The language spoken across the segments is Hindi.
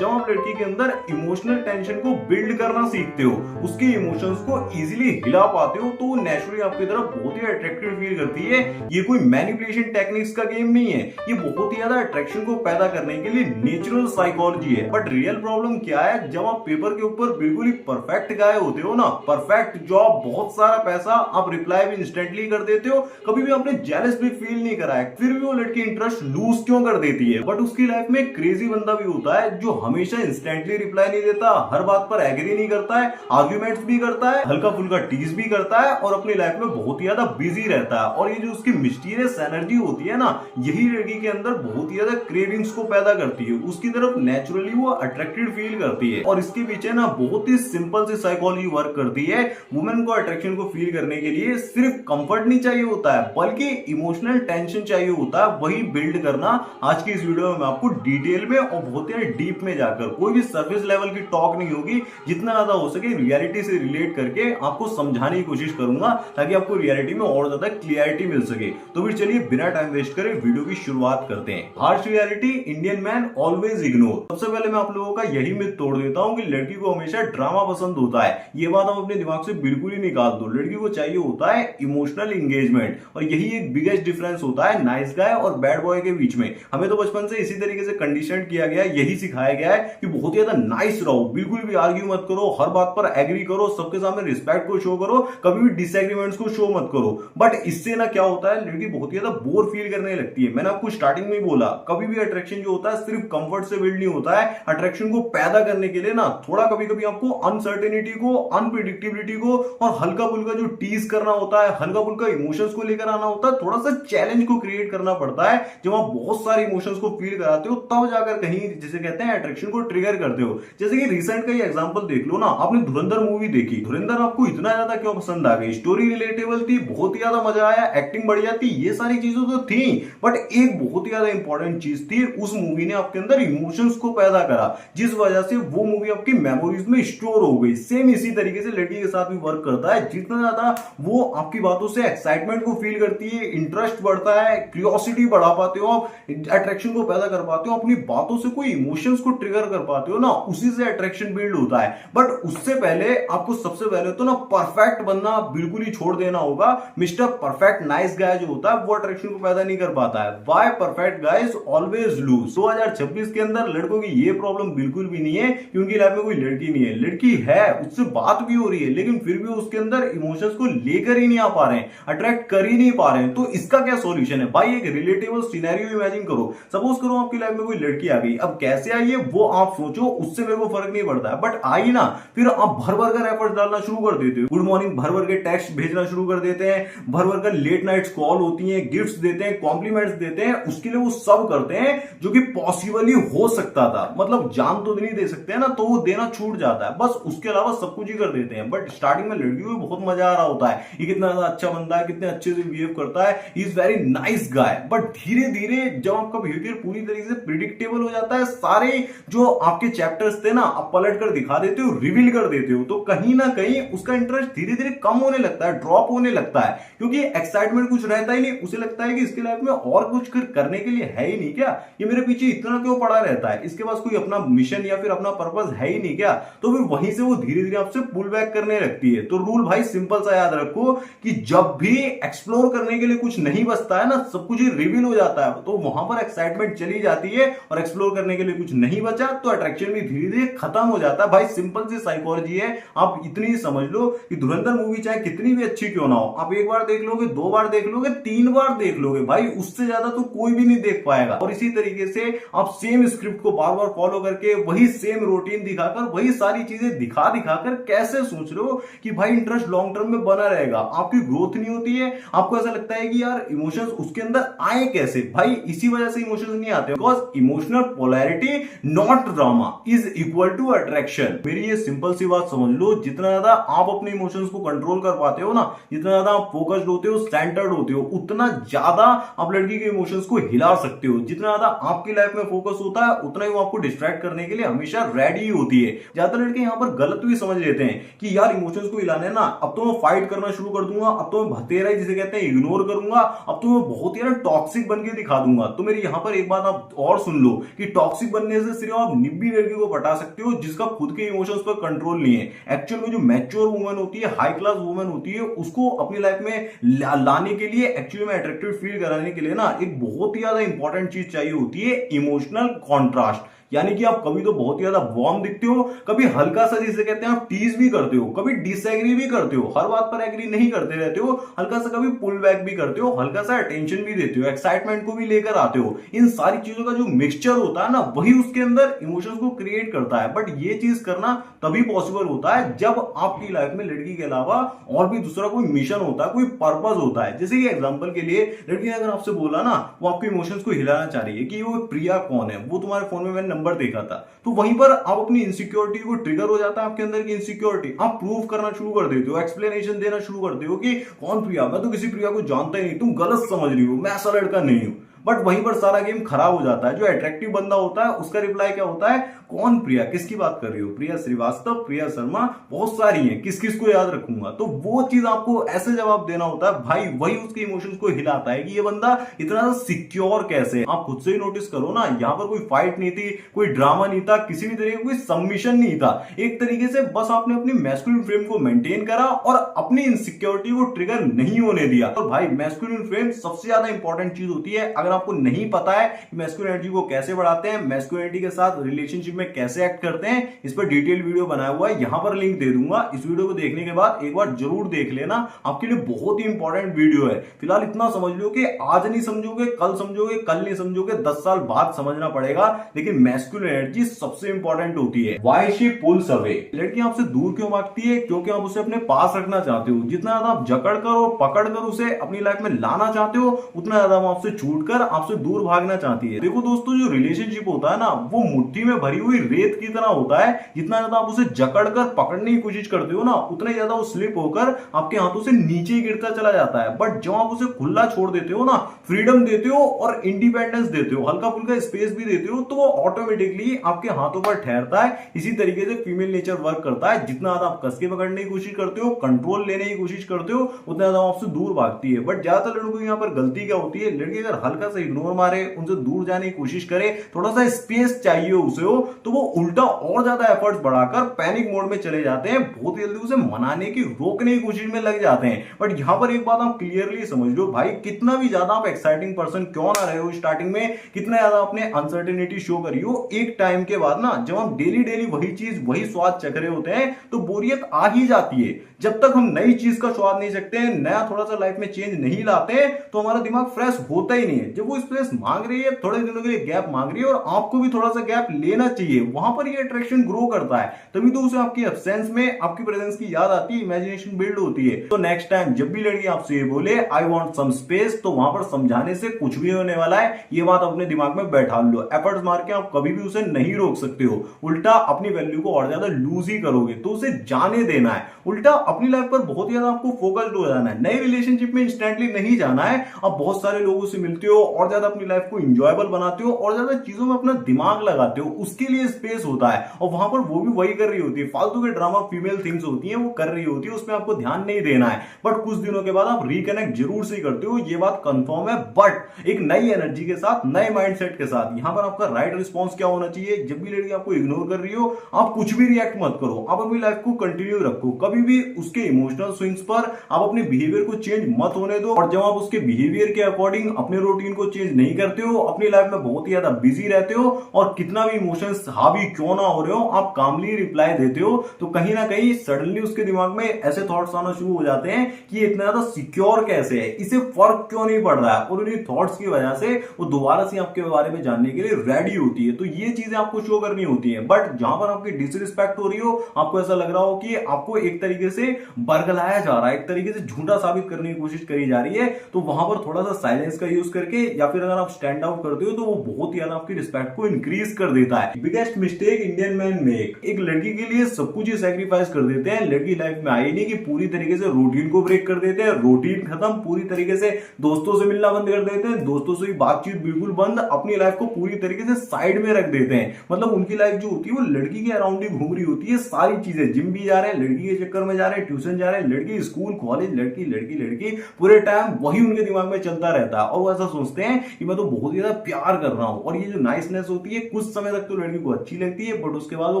जब आप लड़की के अंदर इमोशनल टेंशन को बिल्ड करना सीखते हो, उसके इमोशंस को इजीली हिला पाते हो, तो वो नेचुरली आपकी तरफ बहुत ही अट्रैक्टिव फील करती है। ये कोई मैनिपुलेशन टेक्निक्स का गेम नहीं है, ये बहुत ही ज्यादा अट्रैक्शन को पैदा करने के लिए नेचुरल साइकोलॉजी है। बट रियल प्रॉब्लम क्या है, जब आप पेपर के ऊपर बिल्कुल ही परफेक्ट गाय होते हो ना, परफेक्ट जॉब, बहुत सारा पैसा, आप रिप्लाई भी इंस्टेंटली कर देते हो, कभी भी आपने जेलस भी फील नहीं करा है, फिर भी वो लड़की इंटरेस्ट लूज क्यों कर देती है? बट उसकी लाइफ में एक क्रेजी बंदा भी होता है जो हमेशा इंस्टेंटली रिप्लाई नहीं देता, हर बात पर एग्री नहीं करता है, आर्ग्यूमेंट्स भी करता है, हल्का फुल्का टीज भी करता है और अपनी लाइफ में बहुत ही ज्यादा बिजी रहता है। और ये जो उसकी मिस्टीरियस एनर्जी होती है ना, यही लड़की के अंदर बहुत ही ज्यादा क्रेविंग्स को पैदा करती है, उसकी तरफ नेचुरली वो अट्रैक्टेड फील करती है। और इसके पीछे ना बहुत ही सिंपल सी साइकोलॉजी वर्क करती है। वुमेन को अट्रैक्शन को फील करने के लिए सिर्फ कंफर्ट नहीं चाहिए होता है, बल्कि इमोशनल टेंशन चाहिए होता है, वही बिल्ड करना आज की इस वीडियो में मैं आपको डिटेल में और बहुत ही डीप में जाकर, कोई भी सर्फेस लेवल की टॉक नहीं होगी, जितना ज्यादा हो सके रियलिटी से रिलेट करके आपको समझाने की कोशिश करूंगा, ताकि आपको रियलिटी में और ज्यादा क्लियरिटी मिल सके। तो फिर चलिए बिना टाइम वेस्ट करे वीडियो की शुरुआत करते हैं। Harsh reality Indian man always ignore. सबसे पहले मैं आप लोगों का यही मिथ तोड़ देता हूं कि लड़की को हमेशा ड्रामा पसंद होता है। ये बात आप अपने दिमाग से बिल्कुल ही निकाल दो। लड़की को चाहिए होता है इमोशनल एंगेजमेंट, और यही एक बिगेस्ट डिफरेंस होता है नाइस गाय और बैड बॉय के बीच में। हमें तो बचपन से इसी तरीके से कंडीशन किया गया है, यही सिखाया गया है कि बहुत ही ज्यादा नाइस रहो, बिल्कुल भी आर्ग्यू मत करो, हर बात पर एग्री करो, सबके सामने रिस्पेक्ट को शो करो, कभी भी डिसएग्रीमेंट्स को शो मत करो। बट इससे ना क्या होता है, लड़की बहुत ही ज्यादा बोर फील करने लगती है। मैंने आपको स्टार्टिंग में ही बोला, कभी भी अट्रैक्शन जो होता है सिर्फ कंफर्ट से बिल्ड नहीं होता है। अट्रैक्शन को पैदा करने के लिए ना थोड़ा कभी कभी आपको अनसर्टेनिटी को, अनप्रिडिक्टेबिलिटी को और हल्का फुल्का जो टीज करना होता है, हल्का फुल्का इमोशंस को लेकर आना होता है, थोड़ा सा चैलेंज को क्रिएट करना पड़ता है। जब आप बहुत सारे इमोशंस को फील कराते हो, तब जाकर कहीं जिसे कहते हैं अट्रैक्शन को ट्रिगर करते हो। जैसे कि रिसेंट का ही एग्जांपल देख लो ना, आपने धुरंधर मूवी देखी, धुरंधर आपको इतना ज्यादा क्यों पसंद आ गई? स्टोरी रिलेटेबल थी, बहुत ही ज्यादा मजा आया, एक्टिंग बढ़िया थी, ये सारी चीजें तो थी, बट एक बहुत ही ज्यादा इंपॉर्टेंट चीज थी, उस मूवी ने आपके अंदर इमोशंस को पैदा करा, जिस वजह से वो मूवी आपकी मेमोरीज में स्टोर हो गई। सेम इसी तरीके से लड़की के साथ भी वर्क करता है। जितना ज्यादा वो आपकी बातों से एक्साइटमेंट को फील करती है, इंटरेस्ट बढ़ता है, क्यूरियोसिटी बढ़ा पाते हो आप, अट्रैक्शन को पैदा कर पाते हो, अपनी बातों से कोई इमोशंस को ट्रिगर कर पाते हो ना, उसी से अट्रैक्शन बिल्ड होता है। बट उससे पहले आपको सबसे पहले तो ना परफेक्ट बनना बिल्कुल ही छोड़ देना होगा। मिस्टर परफेक्ट नाइस गाय जो होता है वो अट्रैक्शन को पैदा नहीं कर पाता है। Why perfect guys always lose. 2026 के अंदर लड़कों की ये प्रॉब्लम बिल्कुल भी नहीं है कि उनकी लाइफ में कोई लड़की नहीं है। लड़की है, उससे बात भी हो रही है, लेकिन फिर भी उसके अंदर इमोशंस को लेकर ही नहीं आ पा रहे हैं, अट्रैक्ट कर ही नहीं पा रहे हैं। तो इसका क्या सॉल्यूशन है भाई? एक रिलेटेबल सिनेरियो इमेजिन करो। सपोज करो आपकी लाइफ में कोई लड़की आ गई, अब कैसे आई है वो आप सोचो, उससे मेरे को फर्क नहीं पड़ता है, बट आई ना, फिर आप भर भर कर एफर्ट डालना शुरू कर देते हो। गुड मॉर्निंग भर भर के टेक्स्ट भेजना शुरू कर देते हैं, भर भर कर लेट नाइट्स कॉल होती हैं, गिफ्ट्स देते हैं, कॉम्प्लीमेंट्स देते हैं, उसके लिए वो सब करते हैं जो कि पॉसिबल ही हो सकता था। मतलब जान तो नहीं दे सकते हैं ना, तो वो देना छूट जाता है, बस उसके अलावा सब कुछ ही कर देते हैं। बट स्टार्टिंग में लड़कियों को बहुत मजा आ रहा होता है, ये कितना अच्छा बंदा है, कितने अच्छे से बिहेव करता है, he is very nice guy. But धीरे धीरे जब आपका बिहेवियर पूरी तरीके से प्रिडिक्टेबल हो जाता है, सारे जो आपके चैप्टर्स थे ना आप पलट कर दिखा देते हो, रिवील कर देते हो, तो कहीं ना कहीं उसका इंटरेस्ट धीरे धीरे कम होने लगता है, ड्रॉप होने लगता है, क्योंकि एक्साइटमेंट कुछ रहता ही नहीं। उसे लगता है कि इसकी लाइफ में और कुछ करने के लिए है ही नहीं क्या, ये मेरे पीछे इतना क्यों पड़ा रहता है, इसके पास कोई अपना मिशन या फिर अपना पर्पस है ही नहीं क्या? तो फिर वहीं से वो धीरे धीरे आपसे पुल बैक करने लगती है। तो रूल भाई सिंपल सा याद रखो कि जब भी एक्सप्लोर करने के लिए कुछ नहीं बचता है ना, सब कुछ ही रिवील हो जाता है, तो वहां पर एक्साइटमेंट चली जाती है और एक्सप्लोर करने के लिए कुछ नहीं बचा, तो अट्रैक्शन भी धीरे धीरे खत्म हो जाता है। भाई सिंपल सी साइकोलॉजी है, आप इतनी समझ लो कि धुरंधर मूवी चाहे कितनी भी अच्छी क्यों ना हो, आप एक बार देख लोगे, दो बार देख लोगे, तीन बार देख लोगे, भाई उससे ज्यादा तो कोई भी नहीं देख पाएगा। और इसी तरीके से आप सेम स्क्रिप्ट को बार बार फॉलो करके, वही सेम रूटीन दिखाकर, वही सारी चीजें दिखा दिखाकर कैसे सोच रहे हो कि भाई इंटरेस्ट लॉन्ग टर्म में बना रहेगा? आपकी ग्रोथ नहीं होती है, आपको ऐसा लगता है कि यार इमोशंस उसके अंदर आए कैसे? भाई इसी वजह से इमोशंस नहीं आते, because emotional polarity not drama is equal to attraction. मेरी ये सिंपल सी बात समझ लो, जितना ज्यादा आप अपने इमोशंस को कंट्रोल कर पाते हो ना, जितना ज्यादा आप फोकस्ड होते हो, सेंटर्ड होते हो, उतना ज्यादा आप लड़की के इमोशंस को हिला सकते हो। जितना ज्यादा आपकी लाइफ में फोकस होता है, उतना ही वो आपको डिस्ट्रैक्ट करने के लिए हमेशा रेडी होती है। ज्यादातर लड़के यहाँ पर गलत भी समझ लेते हैं कि यार इमोशंस को हिलाने ना, अब तो मैं फाइट करना शुरू कर दूंगा, अब तो मैं भतेरा जिसे कहते हैं इग्नोर करूंगा, अब तो मैं बहुत ही टॉक्सिक बन के दिखा दूंगा। तो मेरी यहाँ पर एक बात आप और सुन लो कि टॉक्सिक बनने से सिर्फ आप निब्बी लड़की को पटा सकते हो जिसका खुद के इमोशंस पर कंट्रोल नहीं है। एक्चुअल में जो मैच्योर वुमन होती है, हाई क्लास वुमन होती है, उसको अपनी लाइफ में लाने के लिए, एक्चुअली में अट्रैक्टिव फील कराने के लिए ना एक बहुत ही ज्यादा इंपॉर्टेंट चीज चाहिए होती है, इमोशनल कॉन्ट्रास्ट। यानी कि आप कभी तो बहुत ही ज्यादा वार्म दिखते हो, कभी हल्का सा जिसे कहते हैं आप टीज भी करते हो, कभी डिसएग्री भी करते हो, हर बात पर एग्री नहीं करते रहते हो, हल्का सा कभी पुल बैक भी करते हो, हल्का सा अटेंशन भी देते हो, एक्साइटमेंट को भी लेकर आते हो। इन सारी चीजों का जो मिक्सचर होता है ना, वही उसके अंदर इमोशंस को क्रिएट करता है। बट ये चीज करना तभी पॉसिबल होता है जब आपकी लाइफ में लड़की के अलावा और भी दूसरा कोई मिशन होता है, कोई पर्पस होता है। जैसे कि एग्जांपल के लिए लड़की ने अगर आपसे बोला ना, वो आपके इमोशंस को हिलाना चाह रही है कि वो प्रिया कौन है, वो तुम्हारे फोन में मैंने नंबर देखा था, तो वहीं पर आप अपनी इनसिक्योरिटी को ट्रिगर हो जाता है, आपके अंदर की इनसिक्योरिटी आप प्रूव करना शुरू कर देते हो, एक्सप्लेनेशन देना शुरू करते हो कि कौन प्रिया, मैं तो किसी प्रिया को जानता ही नहीं, तुम गलत समझ रही हो, मैं ऐसा लड़का नहीं हूं। बट वहीं पर सारा गेम खराब हो जाता है। जो अट्रैक्टिव बंदा होता है उसका रिप्लाई क्या होता है, कौन प्रिया, किसकी बात कर रही हो, प्रिया श्रीवास्तव, प्रिया शर्मा, बहुत सारी हैं, किस किस को याद रखूंगा। तो वो चीज आपको ऐसे जवाब देना होता है, भाई वही उसके इमोशंस को हिलाता है कि ये बंदा इतना सिक्योर कैसे है। आप खुद से ही नोटिस करो ना, यहाँ पर कोई फाइट नहीं थी, कोई ड्रामा नहीं था, किसी भी तरीके का कोई सबमिशन नहीं था। एक तरीके से बस आपने अपनी मैस्कुलिन फ्रेम को मेंटेन करा और अपनी इनसिक्योरिटी को ट्रिगर नहीं होने दिया। तो भाई मैस्कुलिन फ्रेम सबसे ज्यादा इंपॉर्टेंट चीज होती है। अगर आपको नहीं पता है कि मैस्कुलिन एनर्जी को कैसे बढ़ाते हैं, मैस्कुलिनिटी के साथ रिलेशनशिप में कैसे एक्ट करते हैं, इस पर डिटेल वीडियो बनाया हुआ है, यहां पर लिंक दे दूंगा। इस वीडियो को देखने के बाद एक बार जरूर देख लेना, आपके लिए बहुत ही इंपॉर्टेंट वीडियो है। फिलहाल इतना समझ लो कि आज नहीं समझोगे, कल समझोगे, कल नहीं समझोगे, 10 साल बाद समझना पड़ेगा। लेकिन मैस्कुलिन एनर्जी सबसे इंपॉर्टेंट होती है। व्हाई शी पुल्स अवे, लड़की आपसे दूर क्यों भागती है? क्योंकि आप उसे अपने पास रखना चाहते हो। जितना ज्यादा आप जकड़ कर और पकड़ कर उसे अपनी लाइफ में लाना चाहते हो, उतना ज्यादा वो आपसे छूटकर आपसे दूर भागना चाहती है। देखो दोस्तों, जो रिलेशनशिप होता है ना, वो मुट्ठी में भरी हुई रेत की तरह होता है। जितना ज्यादा आप उसे जकड़कर पकड़ने की कोशिश करते हो ना, उतना ज्यादा वो स्लिप होकर आपके हाथों से नीचे गिरता चला जाता है। बट जब आप उसे खुला छोड़ देते हो ना, फ्रीडम देते हो और इंडिपेंडेंस देते हो, हल्का फुल्का स्पेस भी देते हो, तो वो ऑटोमेटिकली आपके हाथों पर ठहरता है। इसी तरीके से फीमेल नेचर वर्क करता है। जितना ज्यादा आप कस के पकड़ने की कोशिश करते हो, कंट्रोल लेने की कोशिश करते हो, उतना ज्यादा आपसे दूर भागती है। बट ज्यादातर लड़कों की यहाँ पर गलती क्या होती है, लड़की अगर हल्का सा इग्नोर मारे, उनसे दूर जाने की कोशिश करे, थोड़ा सा स्पेस चाहिए उसे हो, तो वो उल्टा और ज्यादा एफर्ट्स बढ़ाकर पैनिक मोड में चले जाते हैं। बहुत जल्दी उसे मनाने की, रोकने की कोशिश में लग जाते हैं। बट यहां पर एक बात आप क्लियरली समझ लो भाई, कितना भी ज्यादा आप एक्साइटिंग पर्सन क्यों ना रहे हो स्टार्टिंग में, कितना ज्यादा आपने अनसर्टेनिटी शो करी हो, एक टाइम के बाद ना, जब हम डेली डेली वही चीज, वही स्वाद चख रहे होते हैं, तो बोरियत आ ही जाती है। जब तक हम नई चीज का स्वाद नहीं सकते हैं, नया थोड़ा सा लाइफ में चेंज नहीं लाते हैं, तो हमारा दिमाग फ्रेश होता ही नहीं है। जब वो स्पेस मांग रही है, थोड़े दिनों के लिए गैप मांग रही है, और आपको भी थोड़ा सा गैप लेना चाहिए, वहां पर ये अट्रैक्शन ग्रो करता है। तभी तो उसे आपकी एब्सेंस में आपकी प्रेजेंस की याद आती है, इमेजिनेशन बिल्ड होती है। तो नेक्स्ट टाइम जब भी लड़की आपसे ये बोले आई वांट सम स्पेस, तो वहां पर समझाने से कुछ भी होने वाला है, ये बात अपने दिमाग में बैठा लो। एफर्ट्स मार के आप कभी भी उसे नहीं रोक सकते हो, उल्टा अपनी वैल्यू को और ज्यादा लूज ही करोगे। तो उसे जाने देना है, उल्टा अपनी लाइफ पर बहुत ज्यादा आपको फोकस्ड हो जाना है। नए रिलेशनशिप में इंस्टेंटली नहीं जाना है। आप बहुत सारे लोगों से मिलते हो और ज्यादा अपनी लाइफ को इंजॉयबल बनाते हो और ज्यादा चीजों में अपना दिमाग लगाते हो, उसके लिए स्पेस होता है। और वहां पर वो भी वही कर रही होती है, फालतू के ड्रामा फीमेल थिंग्स होती हैं वो कर रही होती है, उसमें आपको ध्यान नहीं देना है। बट कुछ दिनों के बाद आप रिकनेक्ट जरूर से करते हो, ये बात कंफर्म है। बट एक नई एनर्जी के साथ, नए माइंडसेट के साथ। यहां पर आपका राइट रिस्पॉन्स क्या होना चाहिए, जब भी लड़की आपको इग्नोर कर रही हो, आप कुछ भी रिएक्ट मत करो, आप अपनी लाइफ को कंटिन्यू रखो। कभी भी उसके इमोशनल स्विंग्स पर आप अपने बिहेवियर को चेंज मत होने दो। और जब आप उसके बिहेवियर के अकॉर्डिंग अपने रूटीन को चेंज नहीं करते हो, अपनी लाइफ में बहुत ही ज्यादा बिजी रहते हो, और कितना भी इमोशंस हावी क्यों ना हो रहे हो, आप कामली रिप्लाई देते हो, तो कहीं ना कहीं सडनली उसके दिमाग में ऐसे थॉट्स आना शुरू हो जाते हैं कि इतना ज्यादा सिक्योर कैसे है, इसे फर्क क्यों नहीं पड़ रहा है। और उन्हीं थॉट्स की वजह से वो दोबारा से आपके बारे में जानने के लिए रेडी होती है। तो ये चीजें आपको शो करनी होती है। बट जहां पर आपकी डिसरिस्पेक्ट हो रही हो, आपको ऐसा लग रहा हो कि आपको एक तरीके से बरगलाया जा रहा है, एक तरीके से झूठा साबित करने की कोशिश करी जा रही है, तो वहां पर थोड़ा सा साइलेंस का यूज करके, या फिर अगर आप स्टैंड आउट करते हो, तो वो बहुत ही ज्यादा आपकी रिस्पेक्ट को इंक्रीज कर देता है। Biggest mistake Indian man make, एक लड़की के लिए सब कुछ ही सैक्रिफाइस कर देते हैं। लड़की लाइफ में आई नहीं कि पूरी तरीके से रूटीन को ब्रेक कर देते हैं, रूटीन खत्म, पूरी तरीके से दोस्तों से मिलना बंद कर देते हैं, दोस्तों से बातचीत बिल्कुल बंद, अपनी लाइफ को पूरी तरीके से साइड में रख देते हैं। मतलब उनकी लाइफ जो होती है वो लड़की के अराउंड ही घूम रही होती है। सारी चीजें, जिम भी जा रहे हैं लड़की के चक्कर में जा रहे हैं, ट्यूशन जा रहे हैं लड़की, स्कूल कॉलेज लड़की लड़की लड़की, पूरे टाइम वही उनके दिमाग में चलता रहता है। और वो ऐसा सोचते समझते हैं कि मैं तो बहुत ज्यादा प्यार कर रहा हूं। और ये जो नाइसनेस होती है कुछ समय तक तो लड़की को अच्छी लगती है, बट उसके बाद वो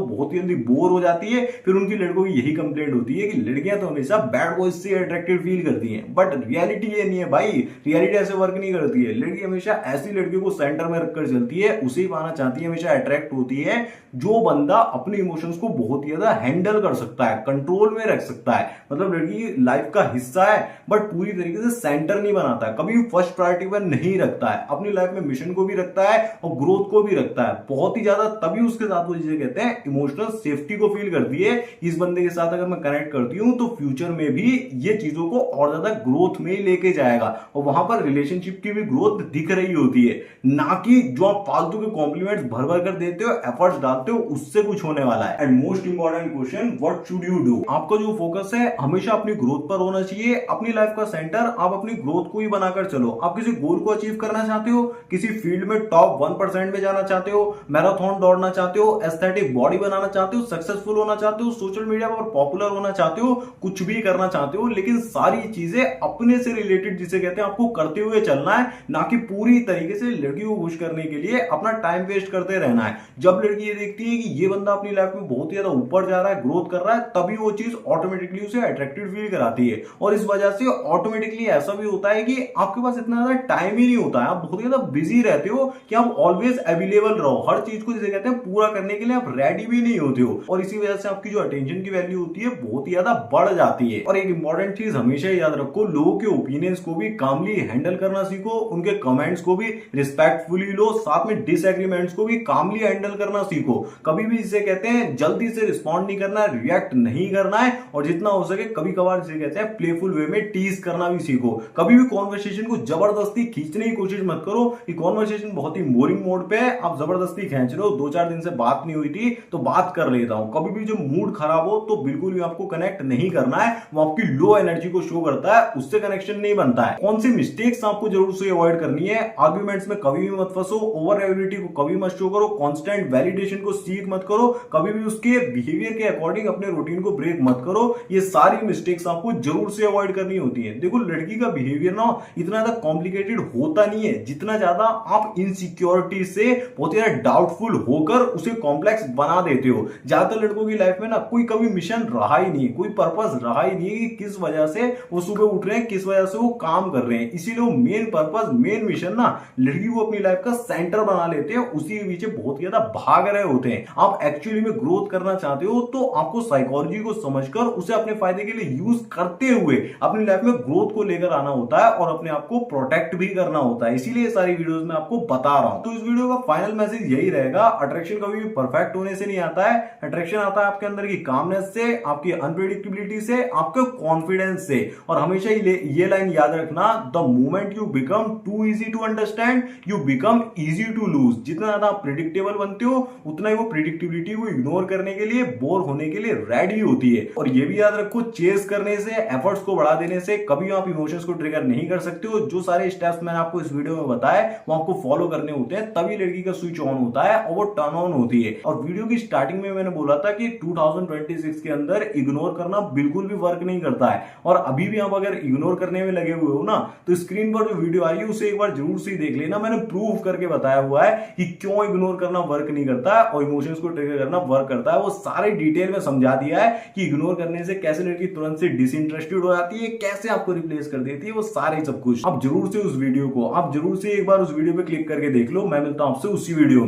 बहुत ही जल्दी बोर हो जाती है। फिर उनकी लड़कों की यही कंप्लेंट होती है कि लड़कियां तो हमेशा बैड बॉयज से अट्रैक्टेड फील करती हैं। बट रियलिटी ये नहीं है भाई, रियलिटी ऐसे वर्क नहीं करती है। लड़की हमेशा ऐसी लड़कियों को सेंटर में रखकर चलती है, उसे ही पाना चाहती है, हमेशा अट्रैक्ट होती है जो बंदा अपने इमोशंस को बहुत ही ज्यादा हैंडल कर सकता है, कंट्रोल में रख सकता है। मतलब लड़की लाइफ का हिस्सा है बट पूरी तरीके से सेंटर नहीं बनाता है, कभी फर्स्ट प्रायोरिटी पर नहीं रखता है। अपनी लाइफ में मिशन को भी रखता है और ग्रोथ को भी रखता है बहुत ही ज्यादा, तभी उसके साथ वो जिसे कहते हैं इमोशनल सेफ्टी को फील करती है। इस बंदे के साथ अगर मैं कनेक्ट करती हूं तो फ्यूचर में भी ये चीजों को और ज्यादा ग्रोथ में ही लेके जाएगा, और वहां पर रिलेशनशिप की भी ग्रोथ दिख रही होती है, ना कि जो आप फालतू के कॉम्प्लीमेंट्स भर भर कर देते हो, एफर्ट्स डालते हो, उससे कुछ होने वाला है। And most important question, what should you do? आपका जो फोकस है हमेशा अपनी ग्रोथ पर होना चाहिए। अपनी लाइफ का सेंटर आप अपनी ग्रोथ को ही बनाकर चलो। आप किसी गोल को अचीव करना चाहते हो, किसी फील्ड में टॉप 1% में जाना चाहते हो, मैराथन दौड़ना चाहते हो, एस्थेटिक बॉडी बनाना चाहते हो, सक्सेसफुल होना चाहते हो, सोशल मीडिया पर पॉपुलर होना चाहते हो, कुछ भी करना चाहते हो, लेकिन सारी चीजें अपने से रिलेटेड जिसे कहते हैं आपको करते हुए चलना है, ना कि पूरी तरीके से लड़की को खुश करने के लिए अपना टाइम वेस्ट करते रहना है। जब लड़की ये देखती है कि ये बंदा अपनी लाइफ में बहुत ज्यादा ऊपर जा रहा है, ग्रोथ कर रहा है, तभी वो चीज ऑटोमेटिकली उसे अट्रैक्टिव फील कराती है। और इस वजह से ऑटोमेटिकली ऐसा भी होता है कि आपके पास इतना ज्यादा टाइम ही नहीं होता है, आप बहुत ज्यादा बिजी रहते हो कि आप ऑलवेज अवेलेबल रहो, हर चीज को जिसे कहते हैं पूरा करने के लिए आप रेडी भी नहीं होते हो, और इसी वजह से आपकी जो अटेंशन की वैल्यू होती है बहुत ही ज्यादा बढ़ जाती है। और एक इंपॉर्टेंट चीज हमेशा याद रखो, लोगों के ओपिनियंस को भी कामली हैंडल करना सीखो, उनके कमेंट्स को भी रिस्पेक्टफुली लो, साथ में डिसएग्रीमेंट्स को भी कामली हैंडल करना सीखो। कभी भी जिसे कहते हैं जल्दी से रिस्पॉन्ड नहीं करना, रिएक्ट नहीं करना है, और जितना हो सके कभी कभार जिसे कहते हैं प्लेफुल वे में टीज करना भी सीखो। कभी भी कॉन्वर्सेशन को जबरदस्ती खींचने की कोशिश मत करो कि कॉन्वर्सेशन बहुत ही बोरिंग मोड पे है, आप जबरदस्ती खींच रहे हो, 2-4 दिन से बात नहीं हुई थी तो बात कर लेता हूं। कभी भी जो मूड खराब हो तो बिल्कुल भी आपको कनेक्ट नहीं करना है, वो आपकी लो एनर्जी को शो करता है, उससे कनेक्शन नहीं बनता है। कौन सी मिस्टेक्स आपको जरूर से अवॉइड करनी है, आर्ग्यूमेंट्स में कभी भी मत फंसो, ओवर एबिलिटी को कभी मत शो करो, कांस्टेंट वैलिडेशन को सीख मत करो, कभी भी उसके बिहेवियर के अकॉर्डिंग अपने रूटीन को ब्रेक मत करो। ये सारी मिस्टेक्स आपको जरूर से अवॉइड करनी होती है। देखो लड़की का बिहेवियर ना इतना ज्यादा कॉम्प्लिकेटेड होता नहीं है, जितना ज्यादा आप इनसिक्योरिटी से बहुत ज्यादा डाउटफुल होकर उसे कॉम्प्लेक्स बना देते हो। ज्यादातर लड़कों की लाइफ में ना कोई कभी मिशन रहा ही नहीं, कोई पर्पस रहा ही नहीं कि किस वजह से वो सुबह उठ रहे हैं, किस वजह से वो काम कर रहे हैं। इसीलिए वो मेन पर्पस, मेन मिशन ना लड़की को अपनी लाइफ का सेंटर बना लेते हैं, उसी के पीछे बहुत ज्यादा भाग रहे होते हैं। आप एक्चुअली में ग्रोथ करना चाहते हो तो आपको साइकोलॉजी को समझकर उसे अपने फायदे के लिए यूज करते हुए अपनी लाइफ में ग्रोथ को लेकर आना होता है और अपने आप को प्रोटेक्ट भी करना होता है। इसीलिए सारी वीडियोस में आपको बता रहा हूं। तो इस वीडियो का फाइनल मैसेज यही रहेगा, अट्रैक्शन कभी भी परफेक्ट होने से नहीं आता है। अट्रैक्शन आता है आपके अंदर की कामनेस से, आपकी अनप्रेडिक्टेबिलिटी से, आपके कॉन्फिडेंस से। और हमेशा ये लाइन याद रखना, the moment you become too easy to understand you become easy to lose. जितना ज्यादा आप प्रिडिक्टेबल बनते हो उतना ही वो प्रिडिक्टेबिलिटी को इग्नोर करने के लिए, बोर होने के लिए रेडी होती है। और ये भी याद रखो, चेस करने से, एफर्ट्स को बढ़ा देने से कभी आप इमोशंस को ट्रिगर नहीं कर सकते हो। जो सारे स्टेप्स मैंने आपको इस वीडियो में बताए वो आपको फॉलो करने होते हैं, तभी लड़की का स्विच ऑन होता है और वो टर्न ऑन होती है। और वीडियो की स्टार्टिंग में मैंने बोला था कि 2026 के अंदर इग्नोर करना बिल्कुल भी वर्क नहीं करता है। और अभी भी आप अगर इग्नोर करने में लगे हुए हो ना, तो स्क्रीन पर जो वीडियो आई है उसे एक बार जरूर से देख लेना। मैंने प्रूव करके बताया हुआ है कि क्यों इग्नोर करना वर्क नहीं करता है और इमोशंस को ट्रिगर करना वर्क करता है। वो सारे डिटेल में समझा दिया है कि इग्नोर करने से कैसे लड़की तुरंत से डिसइंटरेस्टेड हो जाती है, कैसे आपको रिप्लेस कर देती है, वो सारे सब कुछ। आप जरूर से उस वीडियो को, आप जरूर से एक बार उस वीडियो पे क्लिक करके देख लो। मैं मिलता हूं आपसे उसी वीडियो में।